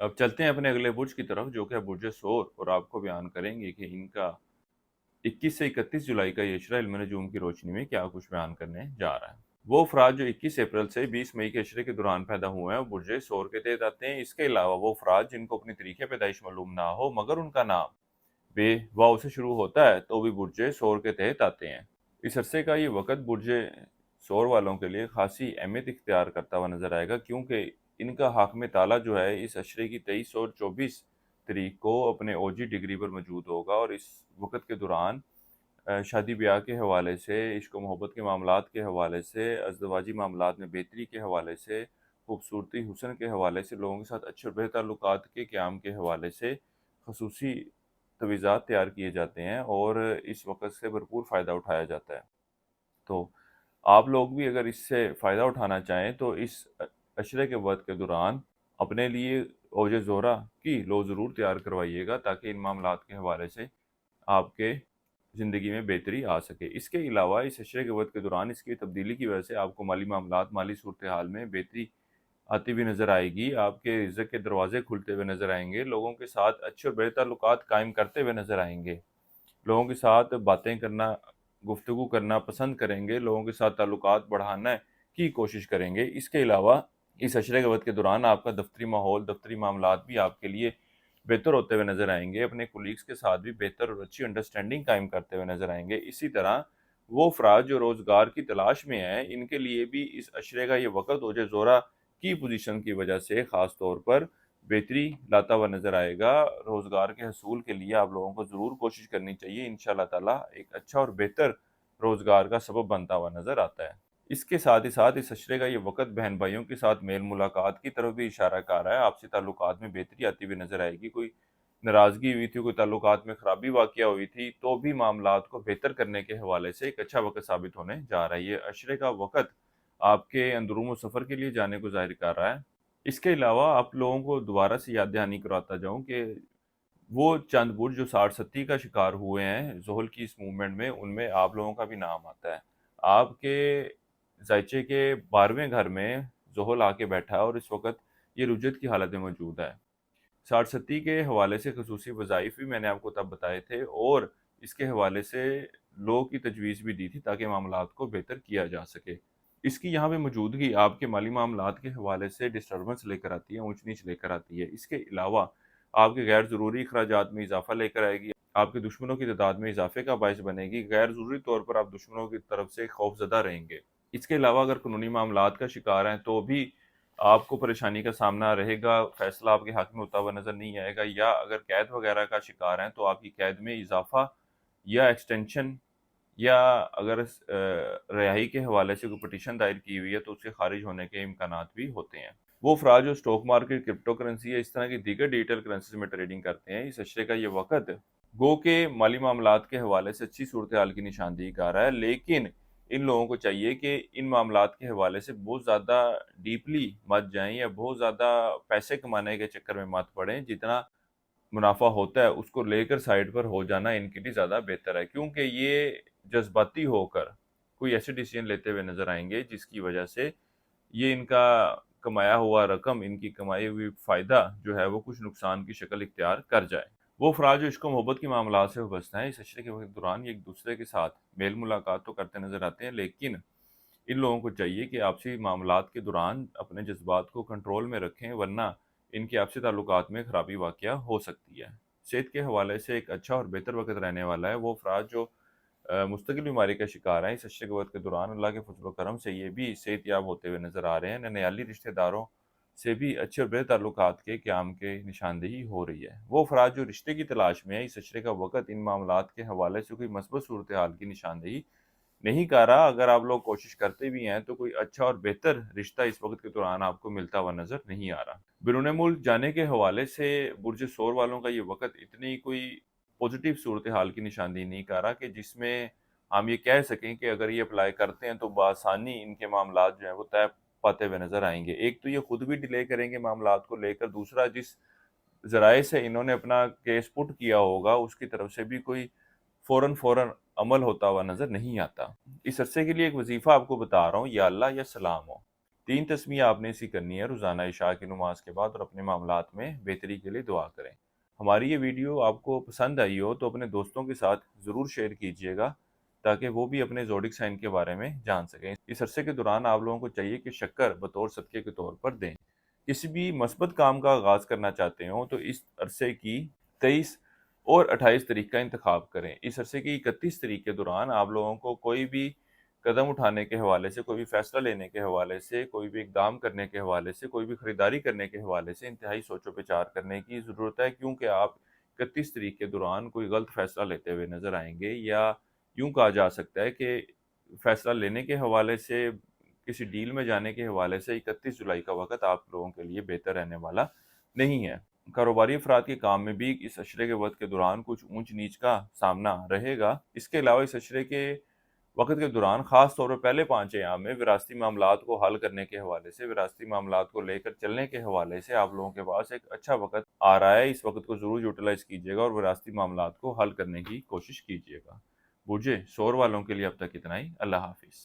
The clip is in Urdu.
اب چلتے ہیں اپنے اگلے برج کی طرف جو کہ برج ثور، اور آپ کو بیان کریں گے کہ ان کا 21 سے 31 جولائی کا یہ عشرہ علم نجوم کی روشنی میں کیا کچھ بیان کرنے جا رہا ہے۔ وہ افراد جو 21 اپریل سے 20 مئی کے عشرے کے دوران پیدا ہوئے ہیں وہ برج ثور کے تحت آتے ہیں۔ اس کے علاوہ وہ افراد جن کو اپنی تاریخ پیدائش معلوم نہ ہو مگر ان کا نام بے واو سے شروع ہوتا ہے تو بھی برج ثور کے تحت آتے ہیں۔ اس عرصے کا یہ وقت برج ثور والوں کے لیے خاصی اہمیت اختیار کرتا ہوا نظر آئے گا، کیونکہ ان کا حاکم تعالیٰ جو ہے اس عشرے کی 23 اور 24 تاریخ کو اپنے اوجی ڈگری پر موجود ہوگا، اور اس وقت کے دوران شادی بیاہ کے حوالے سے، عشق و محبت کے معاملات کے حوالے سے، ازدواجی معاملات میں بہتری کے حوالے سے، خوبصورتی حسن کے حوالے سے، لوگوں کے ساتھ اچھے اور بہتر تعلقات کے قیام کے حوالے سے خصوصی تجویزات تیار کیے جاتے ہیں اور اس وقت سے بھرپور فائدہ اٹھایا جاتا ہے۔ تو آپ لوگ بھی اگر اس سے فائدہ اٹھانا چاہیں تو اس عشرے کے وقت کے دوران اپنے لیے اوج زہرہ کی لو ضرور تیار کروائیے گا، تاکہ ان معاملات کے حوالے سے آپ کے زندگی میں بہتری آ سکے۔ اس کے علاوہ اس عشرے کے وقت کے دوران اس کی تبدیلی کی وجہ سے آپ کو مالی معاملات، مالی صورتحال میں بہتری آتی ہوئی نظر آئے گی، آپ کے رزق کے دروازے کھلتے ہوئے نظر آئیں گے، لوگوں کے ساتھ اچھے اور بہتر تعلقات قائم کرتے ہوئے نظر آئیں گے، لوگوں کے ساتھ باتیں کرنا، گفتگو کرنا پسند کریں گے، لوگوں کے ساتھ تعلقات بڑھانا کی کوشش کریں گے۔ اس کے علاوہ اس عشرے کے وقت کے دوران آپ کا دفتری ماحول، دفتری معاملات بھی آپ کے لیے بہتر ہوتے ہوئے نظر آئیں گے، اپنے کولیگز کے ساتھ بھی بہتر اور اچھی انڈرسٹینڈنگ قائم کرتے ہوئے نظر آئیں گے۔ اسی طرح وہ افراد جو روزگار کی تلاش میں ہیں، ان کے لیے بھی اس عشرے کا یہ وقت اوج زہرہ کی پوزیشن کی وجہ سے خاص طور پر بہتری لاتا ہوا نظر آئے گا۔ روزگار کے حصول کے لیے آپ لوگوں کو ضرور کوشش کرنی چاہیے، انشاءاللہ تعالیٰ ایک اچھا اور بہتر روزگار کا سبب بنتا ہوا نظر آتا ہے۔ اس کے ساتھ ہی ساتھ اس عشرے کا یہ وقت بہن بھائیوں کے ساتھ میل ملاقات کی طرف بھی اشارہ کر رہا ہے، آپسی تعلقات میں بہتری آتی ہوئی نظر آئے گی۔ کوئی ناراضگی ہوئی تھی، کوئی تعلقات میں خرابی واقع ہوئی تھی، تو بھی معاملات کو بہتر کرنے کے حوالے سے ایک اچھا وقت ثابت ہونے جا رہا ہے۔ یہ عشرے کا وقت آپ کے اندرون و سفر کے لیے جانے کو ظاہر کر رہا ہے۔ اس کے علاوہ آپ لوگوں کو دوبارہ سے یاد دہانی کراتا جاؤں کہ وہ چند برج جو 60 کا شکار ہوئے ہیں زحل کی اس موومنٹ میں، ان میں آپ لوگوں کا بھی نام آتا ہے۔ آپ کے زائچے کے 12ویں گھر میں زحل آ کے بیٹھا ہے اور اس وقت یہ رجت کی حالت میں موجود ہے۔ 60 کے حوالے سے خصوصی وظائف بھی میں نے آپ کو تب بتائے تھے، اور اس کے حوالے سے لو کی تجویز بھی دی تھی تاکہ معاملات کو بہتر کیا جا سکے۔ اس کی یہاں پہ موجودگی آپ کے مالی معاملات کے حوالے سے ڈسٹربنس لے کر آتی ہے، اونچ نیچ لے کر آتی ہے۔ اس کے علاوہ آپ کے غیر ضروری اخراجات میں اضافہ لے کر آئے گی، آپ کے دشمنوں کی تعداد میں اضافے کا باعث بنے گی، غیر ضروری طور پر آپ دشمنوں کی طرف سے خوف زدہ رہیں گے۔ اس کے علاوہ اگر قانونی معاملات کا شکار ہیں تو بھی آپ کو پریشانی کا سامنا رہے گا، فیصلہ آپ کے حق میں ہوتا ہوا نظر نہیں آئے گا، یا اگر قید وغیرہ کا شکار ہیں تو آپ کی قید میں اضافہ یا ایکسٹینشن، یا اگر رہائی کے حوالے سے کوئی پٹیشن دائر کی ہوئی ہے تو اس کے خارج ہونے کے امکانات بھی ہوتے ہیں۔ وہ افراد جو اسٹاک مارکیٹ، کرپٹو کرنسی یا اس طرح کی دیگر ڈیجیٹل کرنسیز میں ٹریڈنگ کرتے ہیں، اس عشرے کا یہ وقت گو کہ مالی معاملات کے حوالے سے اچھی صورتحال کی نشاندہی کر رہا ہے، لیکن ان لوگوں کو چاہیے کہ ان معاملات کے حوالے سے بہت زیادہ ڈیپلی مت جائیں یا بہت زیادہ پیسے کمانے کے چکر میں مت پڑیں۔ جتنا منافع ہوتا ہے اس کو لے کر سائڈ پر ہو جانا ان کے لیے زیادہ بہتر ہے، کیونکہ یہ جذباتی ہو کر کوئی ایسے ڈیسیجن لیتے ہوئے نظر آئیں گے جس کی وجہ سے یہ ان کا کمایا ہوا رقم، ان کی کمائی ہوئی فائدہ جو ہے وہ کچھ نقصان کی شکل اختیار کر جائے۔ وہ افراد جو عشق و محبت کی معاملات سے وابستہ ہیں، اس عشرے کے وقت دوران یہ ایک دوسرے کے ساتھ میل ملاقات تو کرتے نظر آتے ہیں، لیکن ان لوگوں کو چاہیے کہ آپسی معاملات کے دوران اپنے جذبات کو کنٹرول میں رکھیں، ورنہ ان کے آپسی تعلقات میں خرابی واقع ہو سکتی ہے۔ صحت کے حوالے سے ایک اچھا اور بہتر وقت رہنے والا ہے۔ وہ افراد جو مستقل بیماری کا شکار ہیں، اس عشرے کے وقت کے دوران اللہ کے فضل و کرم سے یہ بھی صحت یاب ہوتے ہوئے نظر آ رہے ہیں۔ ننیالی رشتہ داروں سے بھی اچھے اور بہتر تعلقات کے قیام کے نشاندہی ہو رہی ہے۔ وہ افراد جو رشتے کی تلاش میں ہیں، اس عشرے کا وقت ان معاملات کے حوالے سے کوئی مثبت صورتحال کی نشاندہی نہیں کر رہا۔ اگر آپ لوگ کوشش کرتے بھی ہیں تو کوئی اچھا اور بہتر رشتہ اس وقت کے دوران آپ کو ملتا ہوا نظر نہیں آ رہا۔ بیرون ملک جانے کے حوالے سے برج ثور والوں کا یہ وقت اتنی کوئی پوزیٹیو صورتحال کی نشاندہی نہیں کر رہا کہ جس میں ہم یہ کہہ سکیں کہ اگر یہ اپلائی کرتے ہیں تو بآسانی ان کے معاملات جو ہیں وہ طے پاتے ہوئے نظر آئیں گے۔ ایک تو یہ خود بھی ڈیلے کریں گے معاملات کو لے کر، دوسرا جس ذرائع سے انہوں نے اپنا کیس پٹ کیا ہوگا اس کی طرف سے بھی کوئی فوراً عمل ہوتا ہوا نظر نہیں آتا۔ اس عرصے کے لیے ایک وظیفہ آپ کو بتا رہا ہوں، یا اللہ یا سلام ہو۔ 3 تسمیہ آپ نے اسی کرنی ہے روزانہ عشاء کی نماز کے بعد، اور اپنے معاملات میں بہتری کے لیے دعا کریں۔ ہماری یہ ویڈیو آپ کو پسند آئی ہو تو اپنے دوستوں کے ساتھ ضرور شیئر کیجیے گا تاکہ وہ بھی اپنے زوڈک سائن کے بارے میں جان سکیں۔ اس عرصے کے دوران آپ لوگوں کو چاہیے کہ شکر بطور صدقے کے طور پر دیں۔ کسی بھی مثبت کام کا آغاز کرنا چاہتے ہوں تو اس عرصے کی 23 اور 28 تاریخ کا انتخاب کریں۔ اس عرصے کی 31 تاریخ کے دوران آپ لوگوں کو کوئی بھی قدم اٹھانے کے حوالے سے، کوئی بھی فیصلہ لینے کے حوالے سے، کوئی بھی اقدام کرنے کے حوالے سے، کوئی بھی خریداری کرنے کے حوالے سے انتہائی سوچ و بچار کرنے کی ضرورت ہے، کیونکہ آپ 31 تاریخ کے دوران کوئی غلط فیصلہ لیتے ہوئے نظر آئیں گے، یا یوں کہا جا سکتا ہے کہ فیصلہ لینے کے حوالے سے، کسی ڈیل میں جانے کے حوالے سے 31 جولائی کا وقت آپ لوگوں کے لیے بہتر رہنے والا نہیں ہے۔ کاروباری افراد کے کام میں بھی اس عشرے کے وقت کے دوران کچھ اونچ نیچ کا سامنا رہے گا۔ اس کے علاوہ اس عشرے کے وقت کے دوران خاص طور پر پہلے 5 ایام میں وراثتی معاملات کو حل کرنے کے حوالے سے، وراثتی معاملات کو لے کر چلنے کے حوالے سے آپ لوگوں کے پاس ایک اچھا وقت آ رہا ہے۔ اس وقت کو ضرور یوٹیلائز کیجیے گا اور وراثتی معاملات کو حل کرنے کی کوشش کیجیے گا۔ بوجھے شور والوں کے لیے اب تک اتنا ہی۔ اللہ حافظ۔